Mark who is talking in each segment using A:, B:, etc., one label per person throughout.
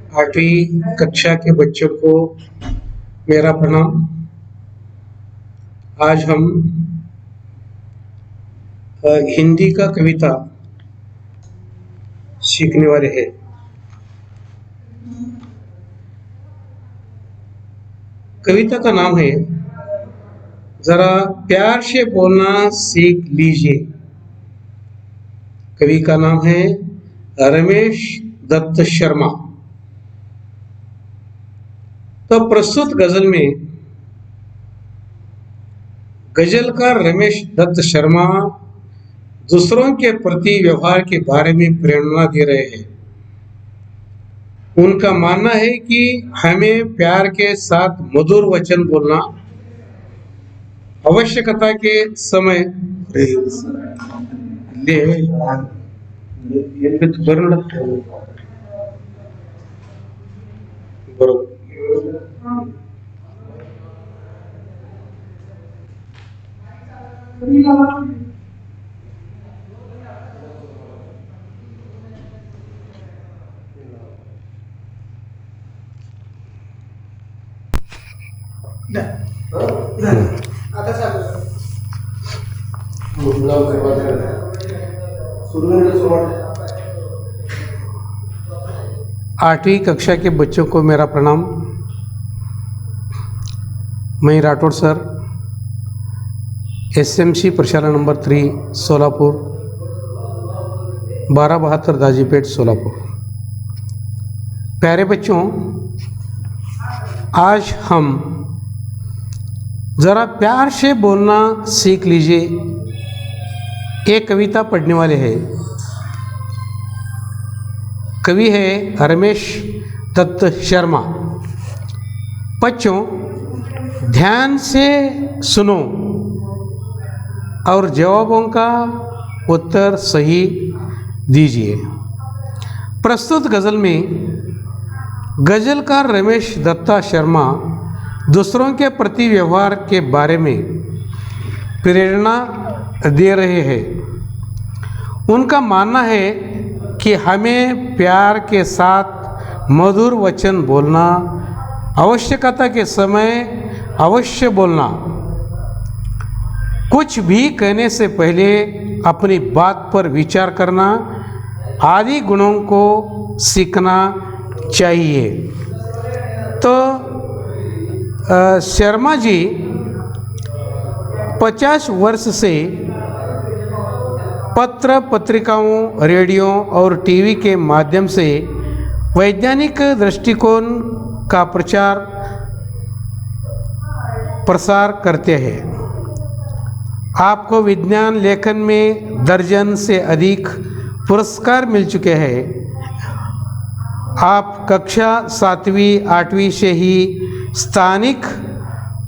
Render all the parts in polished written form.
A: आठवीं कक्षा के बच्चों को मेरा प्रणाम। आज हम हिंदी का कविता सीखने वाले हैं। कविता का नाम है जरा प्यार से बोलना सीख लीजिए। कवि का नाम है रमेश दत्त शर्मा। तो प्रस्तुत गजल में गजलकार रमेश दत्त शर्मा दूसरों के प्रति व्यवहार के बारे में प्रेरणा दे रहे हैं। उनका मानना है कि हमें प्यार के साथ मधुर वचन बोलना, आवश्यकता के समय आठवीं कक्षा के बच्चों को मेरा प्रणाम। मैं राठौड़ सर, एसएमसी प्रशाला नंबर 3 सोलापुर, 1272 दाजीपेट सोलापुर। प्यारे बच्चों, आज हम ज़रा प्यार से बोलना सीख लीजिए एक कविता पढ़ने वाले हैं। कवि है रमेश दत्त शर्मा। बच्चों ध्यान से सुनो और जवाबों का उत्तर सही दीजिए। प्रस्तुत गज़ल में गज़लकार रमेश दत्ता शर्मा दूसरों के प्रति व्यवहार के बारे में प्रेरणा दे रहे हैं। उनका मानना है कि हमें प्यार के साथ मधुर वचन बोलना, आवश्यकता के समय अवश्य बोलना, कुछ भी कहने से पहले अपनी बात पर विचार करना आदि गुणों को सीखना चाहिए। तो शर्मा जी 50 वर्ष से पत्र पत्रिकाओं, रेडियो और टीवी के माध्यम से वैज्ञानिक दृष्टिकोण का प्रसार करते हैं। आपको विज्ञान लेखन में दर्जन से अधिक पुरस्कार मिल चुके हैं। आप कक्षा 7वीं 8वीं से ही स्थानिक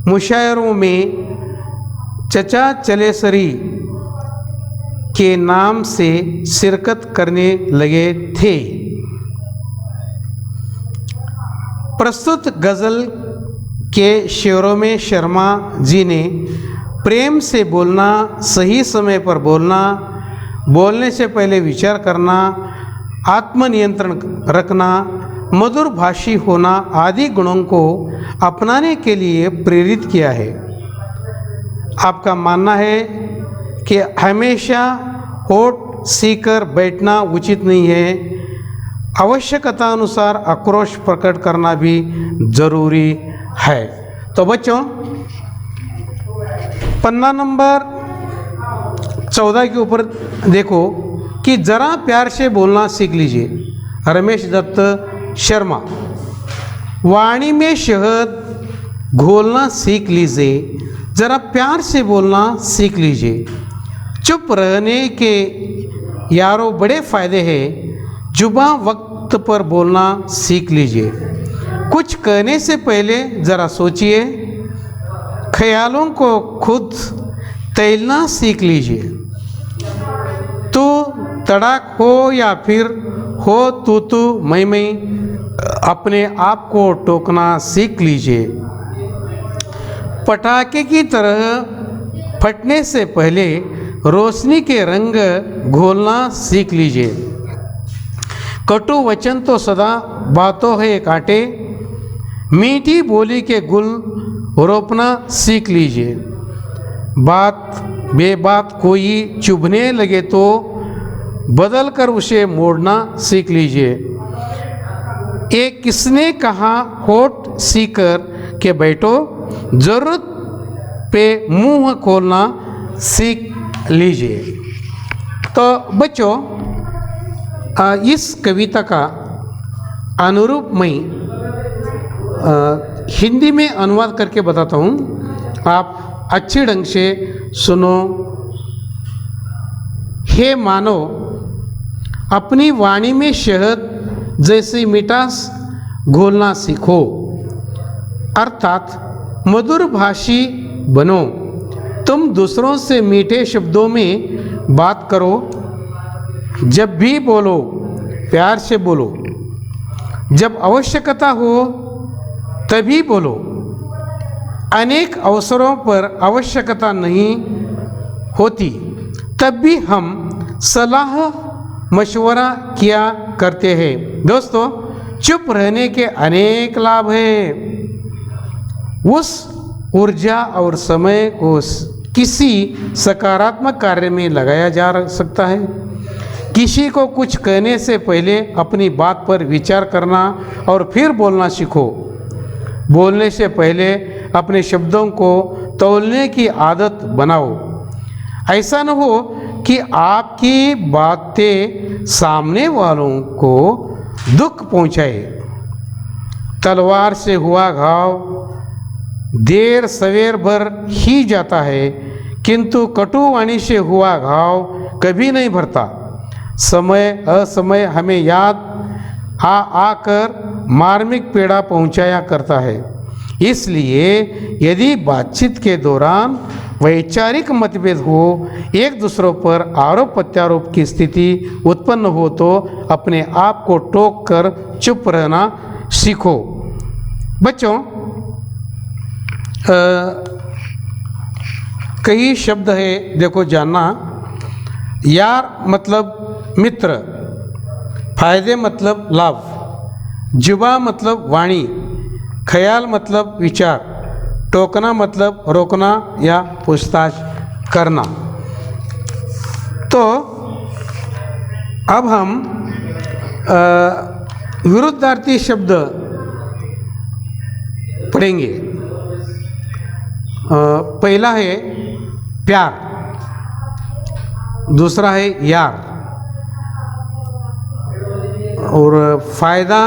A: मुशायरों में चचा चलेसरी के नाम से शिरकत करने लगे थे। प्रस्तुत गज़ल के शेरों में शर्मा जी ने प्रेम से बोलना, सही समय पर बोलना, बोलने से पहले विचार करना, आत्मनियंत्रण रखना, मधुर भाषी होना आदि गुणों को अपनाने के लिए प्रेरित किया है। आपका मानना है कि हमेशा होठ सीकर बैठना उचित नहीं है, आवश्यकता अनुसार आक्रोश प्रकट करना भी जरूरी है। तो बच्चों पन्ना नंबर 14 के ऊपर देखो कि ज़रा प्यार से बोलना सीख लीजिए। रमेश दत्त शर्मा। वाणी में शहद घोलना सीख लीजिए, ज़रा प्यार से बोलना सीख लीजिए। चुप रहने के यारों बड़े फ़ायदे हैं, जुबां वक्त पर बोलना सीख लीजिए। कुछ कहने से पहले ज़रा सोचिए, ख्यालों को खुद तैलना सीख लीजिए। तू तड़ाक हो या फिर हो तू मैं अपने आप को टोकना सीख लीजिए। पटाखे की तरह फटने से पहले रोशनी के रंग घोलना सीख लीजिए। कटु वचन तो सदा बातों है कांटे, मीठी बोली के गुल रोपना सीख लीजिए। बात बेबात कोई चुभने लगे तो बदल कर उसे मोड़ना सीख लीजिए। एक किसने कहा होठ सीकर के बैठो, जरूरत पे मुंह खोलना सीख लीजिए। तो बच्चों, इस कविता का अनुरूप मैं हिंदी में अनुवाद करके बताता हूँ, आप अच्छे ढंग से सुनो। हे मानो, अपनी वाणी में शहद जैसी मिठास घोलना सीखो, अर्थात मधुर भाषी बनो। तुम दूसरों से मीठे शब्दों में बात करो। जब भी बोलो प्यार से बोलो। जब आवश्यकता हो तभी बोलो। अनेक अवसरों पर आवश्यकता नहीं होती, तब भी हम सलाह मशवरा किया करते हैं। दोस्तों, चुप रहने के अनेक लाभ हैं। उस ऊर्जा और समय को किसी सकारात्मक कार्य में लगाया जा सकता है। किसी को कुछ कहने से पहले अपनी बात पर विचार करना और फिर बोलना सीखो। बोलने से पहले अपने शब्दों को तौलने की आदत बनाओ। ऐसा न हो कि आपकी बातें सामने वालों को दुख पहुंचाए। तलवार से हुआ घाव देर सवेर भर ही जाता है, किंतु कटुवाणी से हुआ घाव कभी नहीं भरता। समय असमय हमें याद आकर मार्मिक पीड़ा पहुंचाया करता है। इसलिए यदि बातचीत के दौरान वैचारिक मतभेद हो, एक दूसरों पर आरोप प्रत्यारोप की स्थिति उत्पन्न हो, तो अपने आप को टोक कर चुप रहना सीखो। बच्चों, कई शब्द है, देखो जानना। यार मतलब मित्र, फायदे मतलब लाभ, जुबा मतलब वाणी, ख्याल मतलब विचार, टोकना मतलब रोकना या पूछताछ करना। तो अब हम विरुद्धार्थी शब्द पढ़ेंगे। पहला है प्यार, दूसरा है यार, और फायदा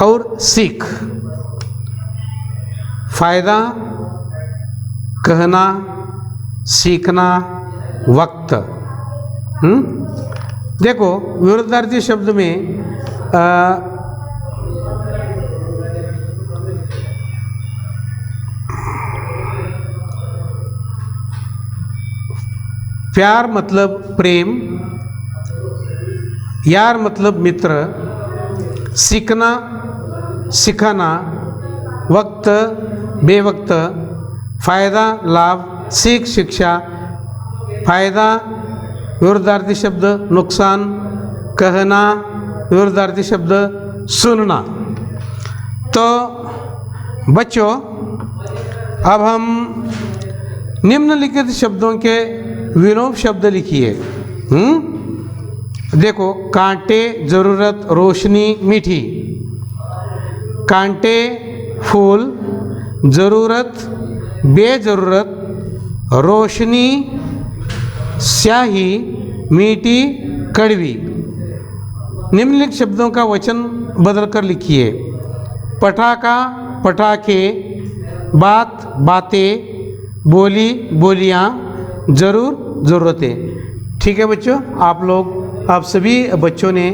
A: और सीख। फायदा, कहना, सीखना, वक्त। देखो, विरुद्धार्थी शब्द में प्यार मतलब प्रेम, यार मतलब मित्र, सीखना सिखाना, वक्त बेवक्त, फायदा लाभ, सीख शिक्षा। फायदा विरुद्धार्थी शब्द नुकसान, कहना विरुद्धार्थी शब्द सुनना। तो बच्चों, अब हम निम्नलिखित शब्दों के विलोम शब्द लिखिए। देखो, कांटे जरूरत, रोशनी मीठी। कांटे फूल, जरूरत बेजरूरत, रोशनी स्याही, मीठी कड़वी। निम्नलिखित शब्दों का वचन बदलकर लिखिए। पटाखा पटाखे, बात बातें, बोली बोलियाँ, ज़रूर ज़रूरतें। ठीक है बच्चों, आप सभी बच्चों ने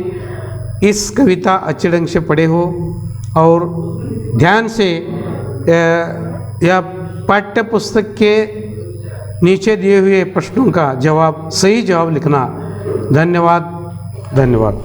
A: इस कविता अच्छे ढंग से पढ़े हो और ध्यान से यह पाठ्य पुस्तक के नीचे दिए हुए प्रश्नों का सही जवाब लिखना। धन्यवाद।